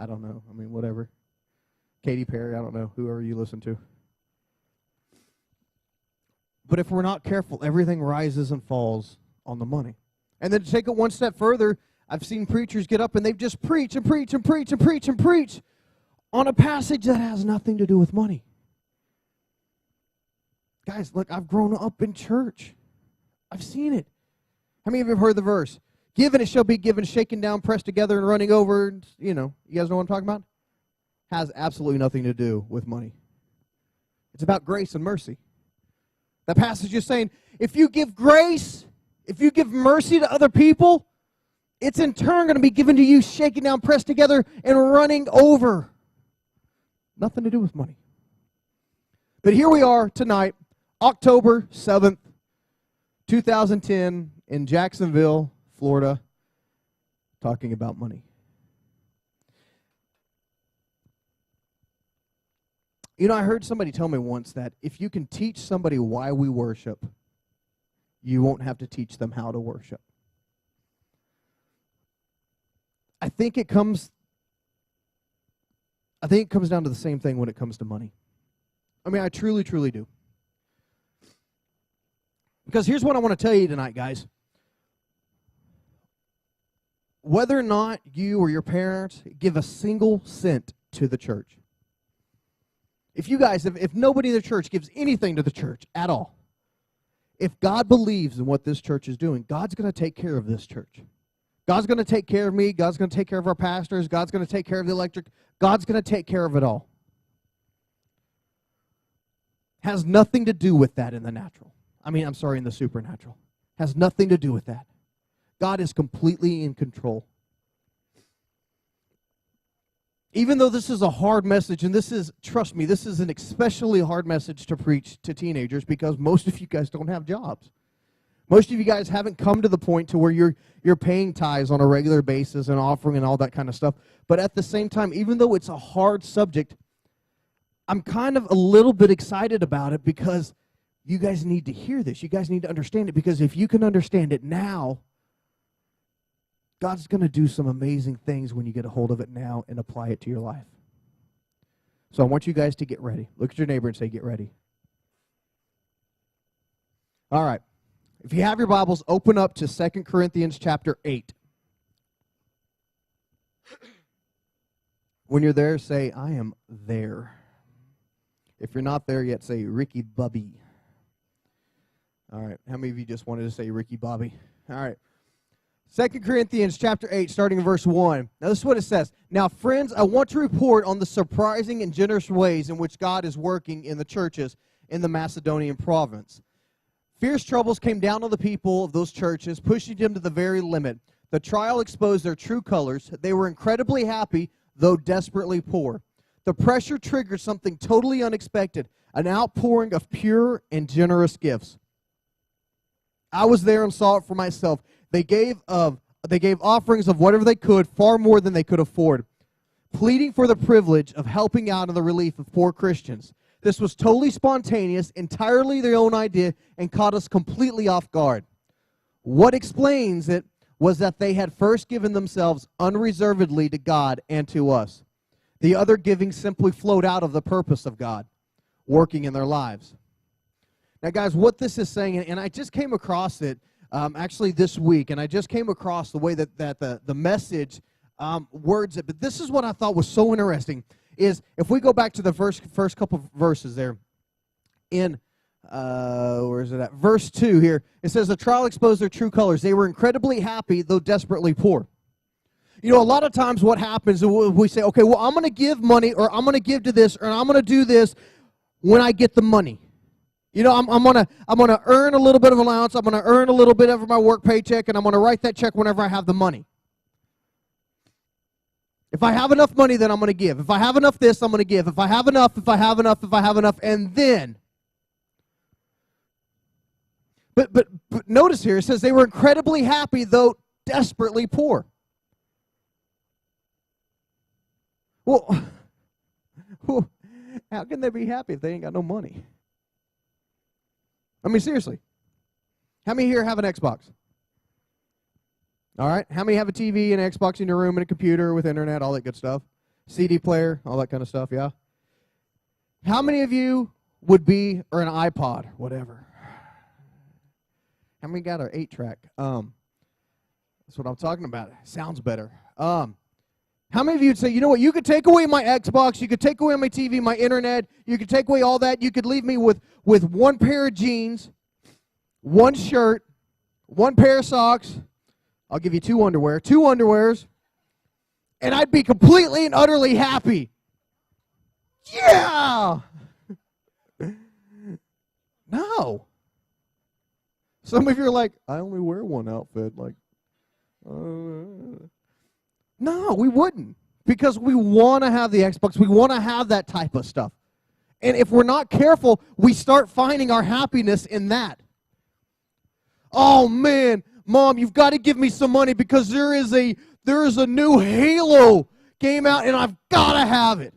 I don't know. I mean, whatever. Katy Perry, I don't know, whoever you listen to. But if we're not careful, everything rises and falls on the money. And then to take it one step further, I've seen preachers get up and they've just preach and preach and preach and preach and preach on a passage that has nothing to do with money. Guys, look, I've grown up in church. I've seen it. How many of you have heard the verse? Given it shall be given, shaken down, pressed together, and running over. You know, you guys know what I'm talking about? Has absolutely nothing to do with money. It's about grace and mercy. That passage is saying, if you give grace, if you give mercy to other people, it's in turn going to be given to you, shaken down, pressed together, and running over. Nothing to do with money. But here we are tonight, October 7th, 2010, in Jacksonville, Florida, talking about money. You know, I heard somebody tell me once that if you can teach somebody why we worship, you won't have to teach them how to worship. I think it comes down to the same thing when it comes to money. I mean, I truly, truly do. Because here's what I want to tell you tonight, guys. Whether or not you or your parents give a single cent to the church, if you guys, if nobody in the church gives anything to the church at all, if God believes in what this church is doing, God's going to take care of this church. God's going to take care of me. God's going to take care of our pastors. God's going to take care of the electric. God's going to take care of it all. Has nothing to do with that in the natural. I mean, I'm sorry, in the supernatural. Has nothing to do with that. God is completely in control. Even though this is a hard message, and this is, trust me, this is an especially hard message to preach to teenagers because most of you guys don't have jobs. Most of you guys haven't come to the point to where you're paying tithes on a regular basis and offering and all that kind of stuff. But at the same time, even though it's a hard subject, I'm kind of a little bit excited about it because you guys need to hear this. You guys need to understand it because if you can understand it now, God's going to do some amazing things when you get a hold of it now and apply it to your life. So I want you guys to get ready. Look at your neighbor and say, get ready. All right. If you have your Bibles, open up to 2 Corinthians chapter 8. When you're there, say, I am there. If you're not there yet, say, Ricky Bobby. All right. How many of you just wanted to say Ricky Bobby? All right. 2 Corinthians chapter 8, starting in verse 1. Now, this is what it says. Now, friends, I want to report on the surprising and generous ways in which God is working in the churches in the Macedonian province. Fierce troubles came down on the people of those churches, pushing them to the very limit. The trial exposed their true colors. They were incredibly happy, though desperately poor. The pressure triggered something totally unexpected, an outpouring of pure and generous gifts. I was there and saw it for myself. They gave offerings of whatever they could, far more than they could afford, pleading for the privilege of helping out in the relief of poor Christians. This was totally spontaneous, entirely their own idea, and caught us completely off guard. What explains it was that they had first given themselves unreservedly to God and to us. The other giving simply flowed out of the purpose of God working in their lives. Now, guys, what this is saying, and I just came across it actually this week, and I just came across the way that the message words it, but this is what I thought was so interesting, is if we go back to the first couple of verses there, in, where is it at? Verse 2 here, it says, the trial exposed their true colors. They were incredibly happy, though desperately poor. You know, a lot of times what happens is we say, okay, well, I'm going to give money, or I'm going to give to this, or I'm going to do this when I get the money. You know, I'm gonna earn a little bit of allowance. I'm gonna earn a little bit of my work paycheck, and I'm gonna write that check whenever I have the money. If I have enough money, then I'm gonna give. If I have enough this, I'm gonna give. If I have enough, and then. But notice here, it says they were incredibly happy, though desperately poor. Well, how can they be happy if they ain't got no money? I mean, seriously. How many here have an Xbox? All right. How many have a TV and an Xbox in your room and a computer with internet, all that good stuff? CD player, all that kind of stuff, yeah? How many of you would be, or an iPod, whatever? How many got an 8-track? That's what I'm talking about. Sounds better. How many of you would say, you know what, you could take away my Xbox, you could take away my TV, my internet, you could take away all that, you could leave me with one pair of jeans, one shirt, one pair of socks, I'll give you two underwears, and I'd be completely and utterly happy. Yeah! No. Some of you are like, I only wear one outfit, like, no, we wouldn't, because we want to have the Xbox. We want to have that type of stuff. And if we're not careful, we start finding our happiness in that. Oh, man, Mom, you've got to give me some money because there is a new Halo game out, and I've got to have it.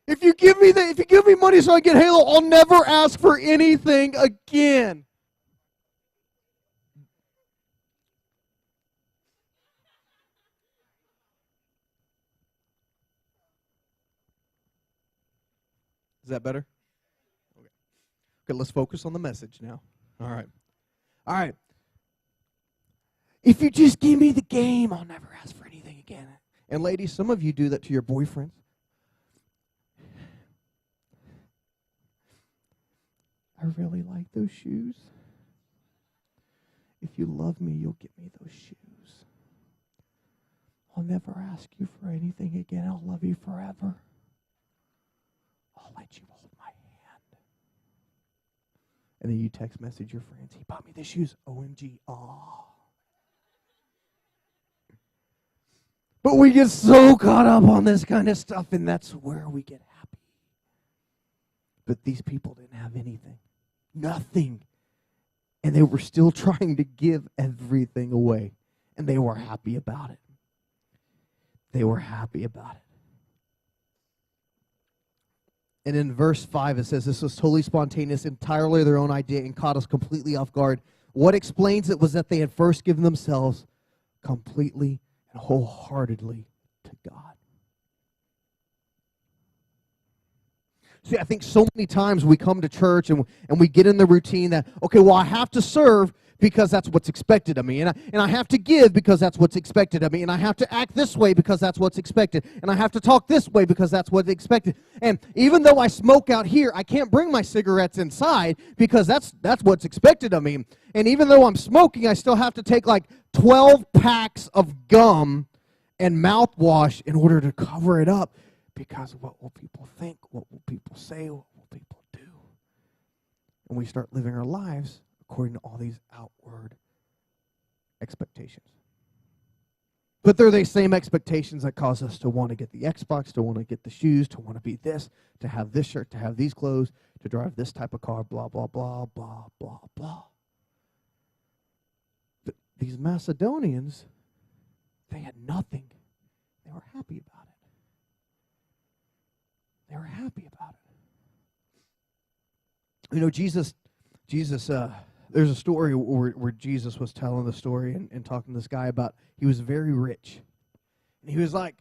If you give me money so I get Halo, I'll never ask for anything again. Is that better? Okay, let's focus on the message now. All right. If you just give me the game, I'll never ask for anything again. And ladies, some of you do that to your boyfriends. I really like those shoes. If you love me, you'll get me those shoes. I'll never ask you for anything again. I'll love you forever. I'll let you hold my hand. And then you text message your friends. He bought me the shoes. OMG. Aw. But we get so caught up on this kind of stuff, and that's where we get happy. But these people didn't have anything. Nothing. And they were still trying to give everything away. And they were happy about it. They were happy about it. And in verse 5, it says, this was totally spontaneous, entirely their own idea, and caught us completely off guard. What explains it was that they had first given themselves completely and wholeheartedly to God. See, I think so many times we come to church and we get in the routine that, okay, well, I have to serve because that's what's expected of me. And I have to give because that's what's expected of me. And I have to act this way because that's what's expected. And I have to talk this way because that's what's expected. And even though I smoke out here, I can't bring my cigarettes inside because that's what's expected of me. And even though I'm smoking, I still have to take like 12 packs of gum and mouthwash in order to cover it up. Because what will people think? What will people say? What will people do? And we start living our lives according to all these outward expectations. But they're the same expectations that cause us to want to get the Xbox, to want to get the shoes, to want to be this, to have this shirt, to have these clothes, to drive this type of car, blah, blah, blah, blah, blah, blah. But these Macedonians, they had nothing. They were happy about it. They were happy about it. You know, Jesus, there's a story where Jesus was telling the story and talking to this guy about, he was very rich. And he was like,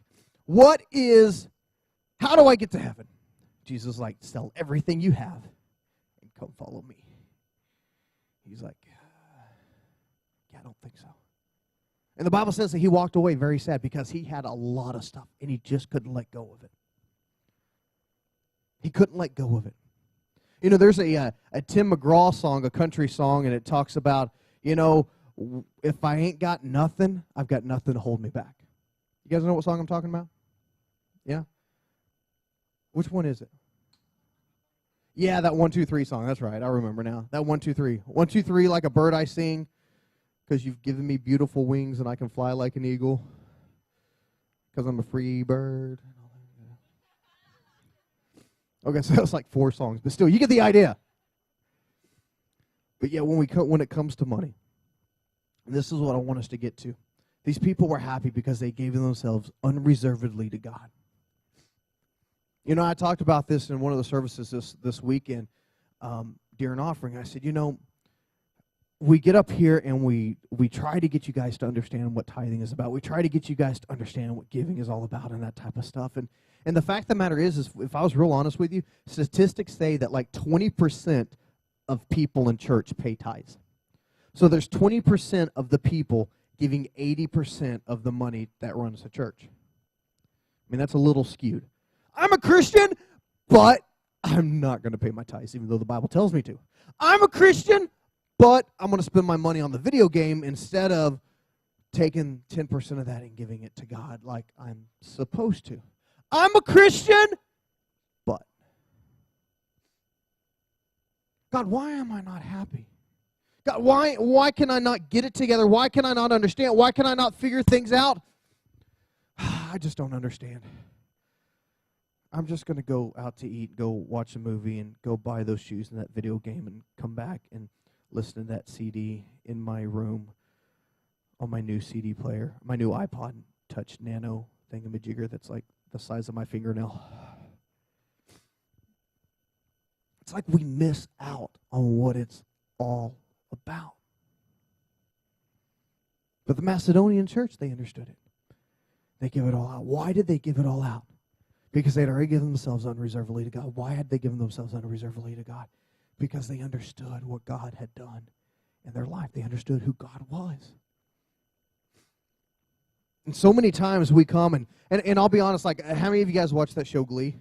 how do I get to heaven? Jesus was like, sell everything you have and come follow me. He's like, yeah, I don't think so. And the Bible says that he walked away very sad because he had a lot of stuff and he just couldn't let go of it. He couldn't let go of it. You know, there's a Tim McGraw song, a country song, and it talks about, you know, if I ain't got nothing, I've got nothing to hold me back. You guys know what song I'm talking about? Yeah? Which one is it? Yeah, that 1, 2, 3 song. That's right. I remember now. That 1, 2, 3. 1, 2, 3, like a bird I sing, because you've given me beautiful wings and I can fly like an eagle, because I'm a free bird. Okay, so that's like 4 songs, but still, you get the idea. But yeah, when it comes to money, and this is what I want us to get to. These people were happy because they gave themselves unreservedly to God. You know, I talked about this in one of the services this weekend during offering. I said, you know, we get up here and we try to get you guys to understand what tithing is about. We try to get you guys to understand what giving is all about and that type of stuff. And the fact of the matter is if I was real honest with you, statistics say that like 20% of people in church pay tithes. So there's 20% of the people giving 80% of the money that runs the church. I mean, that's a little skewed. I'm a Christian, but I'm not going to pay my tithes, even though the Bible tells me to. I'm a Christian, but I'm going to spend my money on the video game instead of taking 10% of that and giving it to God like I'm supposed to. I'm a Christian, but God, why am I not happy? God, why can I not get it together? Why can I not understand? Why can I not figure things out? I just don't understand. I'm just going to go out to eat, go watch a movie, and go buy those shoes and that video game and come back and listen to that CD in my room on my new CD player, my new iPod Touch Nano thingamajigger that's like the size of my fingernail. It's like we miss out on what it's all about. But the Macedonian church, they understood it. They give it all out. Why did they give it all out? Because they'd already given themselves unreservedly to God. Why had they given themselves unreservedly to God? Because they understood what God had done in their life. They understood who God was. And so many times we come, and I'll be honest, like, how many of you guys watch that show Glee?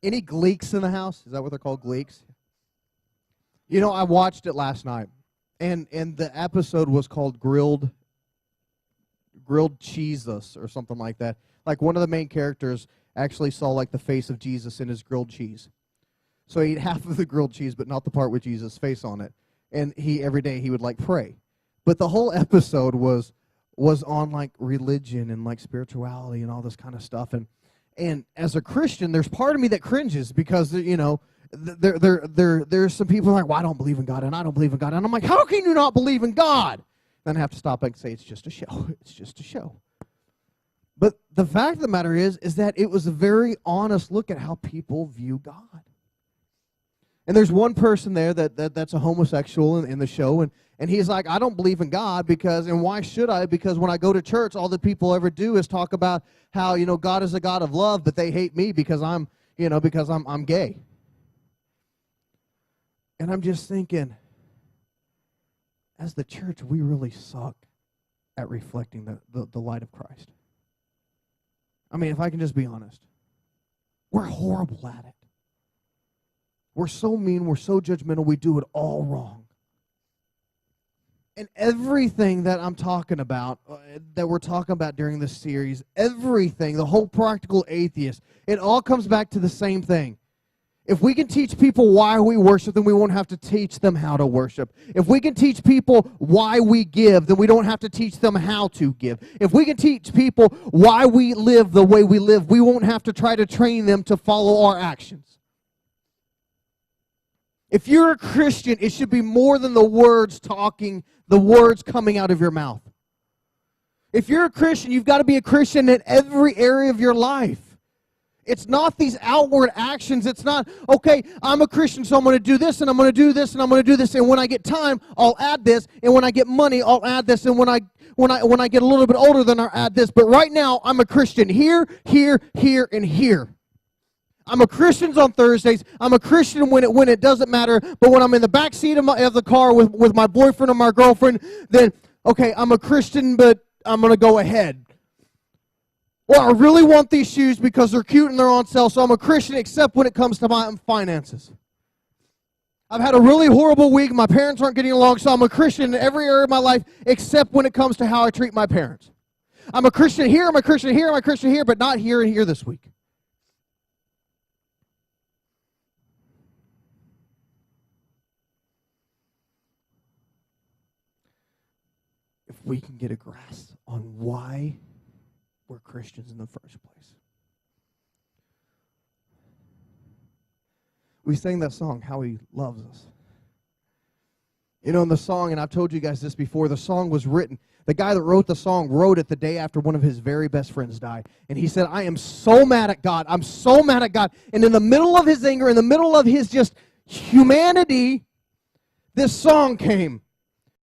Any Gleeks in the house? Is that what they're called, Gleeks? You know, I watched it last night, and the episode was called Grilled Jesus or something like that. Like, one of the main characters actually saw like the face of Jesus in his grilled cheese. So he ate half of the grilled cheese, but not the part with Jesus' face on it. And every day he would like pray. But the whole episode was on like religion and like spirituality and all this kind of stuff. And as a Christian, there's part of me that cringes because, you know, there's some people like, well, I don't believe in God and I don't believe in God. And I'm like, how can you not believe in God? Then I have to stop and say, it's just a show. It's just a show. But the fact of the matter is that it was a very honest look at how people view God. And there's one person there that's a homosexual in the show, and he's like, I don't believe in God because, and why should I? Because when I go to church, all the people ever do is talk about how, you know, God is a God of love, but they hate me because I'm gay. And I'm just thinking, as the church, we really suck at reflecting the light of Christ. I mean, if I can just be honest, we're horrible at it. We're so mean, we're so judgmental, we do it all wrong. And everything that I'm talking about, that we're talking about during this series, everything, the whole practical atheist, it all comes back to the same thing. If we can teach people why we worship, then we won't have to teach them how to worship. If we can teach people why we give, then we don't have to teach them how to give. If we can teach people why we live the way we live, we won't have to try to train them to follow our actions. If you're a Christian, it should be more than the words coming out of your mouth. If you're a Christian, you've got to be a Christian in every area of your life. It's not these outward actions. It's not, okay, I'm a Christian, so I'm going to do this, and I'm going to do this, and I'm going to do this, and when I get time, I'll add this, and when I get money, I'll add this, and when I get a little bit older, then I'll add this. But right now, I'm a Christian here, here, here, and here. I'm a Christian on Thursdays. I'm a Christian when it doesn't matter. But when I'm in the back seat of the car with my boyfriend or my girlfriend, then, okay, I'm a Christian, but I'm going to go ahead. Or I really want these shoes because they're cute and they're on sale, so I'm a Christian except when it comes to my finances. I've had a really horrible week. My parents aren't getting along, so I'm a Christian in every area of my life except when it comes to how I treat my parents. I'm a Christian here, I'm a Christian here, I'm a Christian here, but not here and here this week. If we can get a grasp on why we're Christians in the first place. We sang that song, How He Loves Us. You know, in the song, and I've told you guys this before, the song was written. The guy that wrote the song wrote it the day after one of his very best friends died. And he said, I am so mad at God. I'm so mad at God. And in the middle of his anger, in the middle of his just humanity, this song came.